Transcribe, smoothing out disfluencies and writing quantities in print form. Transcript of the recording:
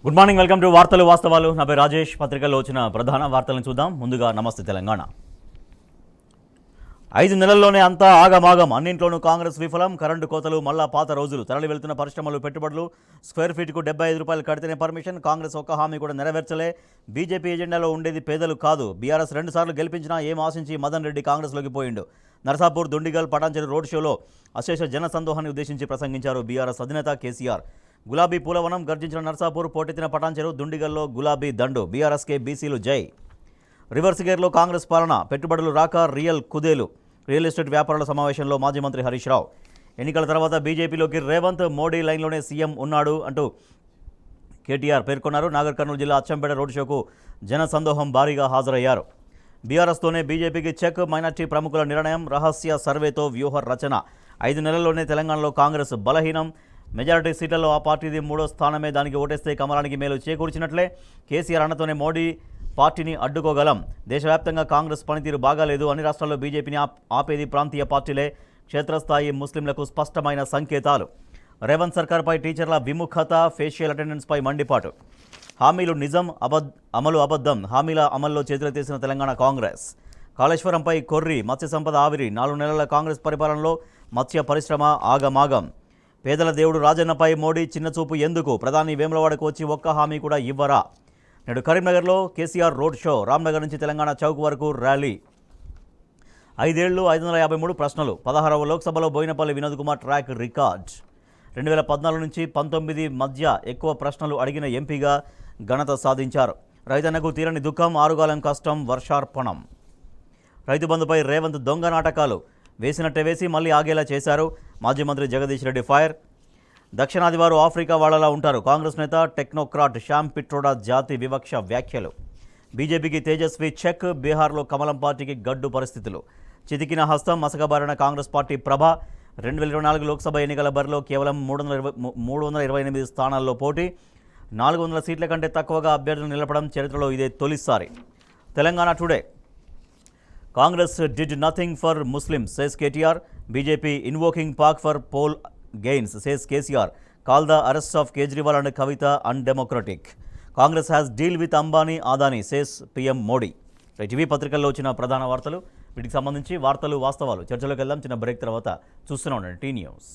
Good morning, welcome to వార్తలు వాస్తవాలు. నా పేరు రాజేష్. పత్రికల్లో వచ్చిన ప్రధాన వార్తలను చూద్దాం. ముందుగా నమస్తే తెలంగాణ. 5 నెలల్లోనే అంతా ఆగమాగం, అన్నింట్లోనూ కాంగ్రెస్ విఫలం. కరెంటు కోతలు మళ్ళా పాత రోజులు. తరలి వెళ్తున్న పరిశ్రమలు, పెట్టుబడులు. స్క్వేర్ ఫీట్కు 75 రూపాయలు కడితేనే పర్మిషన్. కాంగ్రెస్ ఒక్క హామీ కూడా నెరవేర్చలే. బీజేపీ ఎజెండాలో ఉండేది పేదలు కాదు. బీఆర్ఎస్ 2 సార్లు గెలిపించినా ఏం ఆశించి మదన్ రెడ్డి కాంగ్రెస్లోకి పోయిండు. నర్సాపూర్, దుండిగల్, పటాన్చెరు రోడ్ షోలో అశేష జన సందోహాన్ని ఉద్దేశించి ప్రసంగించారు బీఆర్ఎస్ అధినేత కేసీఆర్. గులాబీ పూలవనం గర్జించిన నర్సాపూర్, పోటెత్తిన పటాన్చెరు, దుండిగల్లో గులాబీ దండు. బీఆర్ఎస్కే బీసీలు జై. రివర్స్ గేర్లో కాంగ్రెస్ పాలన. పెట్టుబడులు రాక రియల్ కుదేలు. రియల్ ఎస్టేట్ వ్యాపారుల సమావేశంలో మాజీ మంత్రి హరీష్ రావు. ఎన్నికల తర్వాత బీజేపీలోకి రేవంత్, మోడీ లైన్లోనే సీఎం ఉన్నాడు అంటూ కేటీఆర్ పేర్కొన్నారు. నాగర్ కర్నూలు జిల్లా అచ్చంపేట రోడ్ షోకు జన సందోహం భారీగా హాజరయ్యారు. బీఆర్ఎస్తోనే బీజేపీకి చెక్. మైనార్టీ ప్రముఖుల నిర్ణయం. రహస్య సర్వేతో వ్యూహ రచన. 5 నెలల్లోనే తెలంగాణలో కాంగ్రెస్ బలహీనం. మెజారిటీ సీట్లలో ఆ పార్టీది 3వ స్థానమే. దానికి ఓటేస్తే కమలానికి మేలు చేకూర్చినట్లే. కేసీఆర్ అన్నతోనే మోడీ పార్టీని అడ్డుకోగలం. దేశవ్యాప్తంగా కాంగ్రెస్ పనితీరు బాగాలేదు. అన్ని రాష్ట్రాల్లో బీజేపీని ఆపేది ప్రాంతీయ పార్టీలే. క్షేత్రస్థాయి ముస్లింలకు స్పష్టమైన సంకేతాలు. రేవంత్ సర్కార్పై టీచర్ల విముఖత. ఫేషియల్ అటెండెన్స్పై మండిపాటు. హామీలు నిజం, అమలు అబద్ధం. హామీల అమల్లో చేతులెత్తేసిన తెలంగాణ కాంగ్రెస్. కాళేశ్వరంపై కొర్రి. మత్స్య సంపద ఆవిరి. 4 నెలల కాంగ్రెస్ పరిపాలనలో మత్స్య పరిశ్రమ ఆగమాగం. పేదల దేవుడు రాజన్నపై మోడీ చిన్నచూపు ఎందుకు? ప్రధాని వేములవాడకు వచ్చి ఒక్క హామీ కూడా ఇవ్వరా? నేడు కరీంనగర్లో కేసీఆర్ రోడ్ షో. రామ్నగర్ నుంచి తెలంగాణ చౌక్ వరకు ర్యాలీ. 5 ఏళ్లు 553 ప్రశ్నలు. 16వ లోక్సభలో బోయినపల్లి వినోద్ కుమార్ ట్రాక్ రికార్డ్. 2014 నుంచి 19 మధ్య ఎక్కువ ప్రశ్నలు అడిగిన ఎంపీగా ఘనత సాధించారు. రైతన్నకు తీరని దుఃఖం. ఆరుగాలం కష్టం. వర్షార్పణం. రైతు బంధుపై రేవంత్ దొంగ నాటకాలు. వేసినట్టే వేసి మళ్ళీ ఆగేలా చేశారు. మాజీ మంత్రి జగదీష్ రెడ్డి ఫైర్. దక్షిణాది వారు ఆఫ్రికా వాళ్లలా ఉంటారు. కాంగ్రెస్ నేత టెక్నోక్రాట్ శ్యామ్ పిట్రోడా జాతి వివక్ష వ్యాఖ్యలు. బీజేపీకి తేజస్వి చెక్. బీహార్లో కమలం పార్టీకి గడ్డు పరిస్థితులు. చితికిన హస్తం. మసకబారిన కాంగ్రెస్ పార్టీ ప్రభ. 2024 లోక్సభ ఎన్నికల బరిలో కేవలం 328 స్థానాల్లో పోటీ. 400 సీట్ల కంటే తక్కువగా అభ్యర్థులు నిలపడం చరిత్రలో ఇదే తొలిసారి. Telangana today. Congress did nothing for Muslims, says KTR. BJP invoking Pak for poll gains, says KCR. Call the arrests of Kejriwal and Kavita undemocratic. Congress has deal with Ambani, Adani, says PM Modi. TV పత్రికల్లో వచ్చిన ప్రధాన వార్తలు. వీటికి సంబంధించి వార్తలు వాస్తవాలు చర్చలోకి వెళ్దాం. చిన్న బ్రేక్ తర్వాత చూస్తూనే ఉండండి టీ న్యూస్.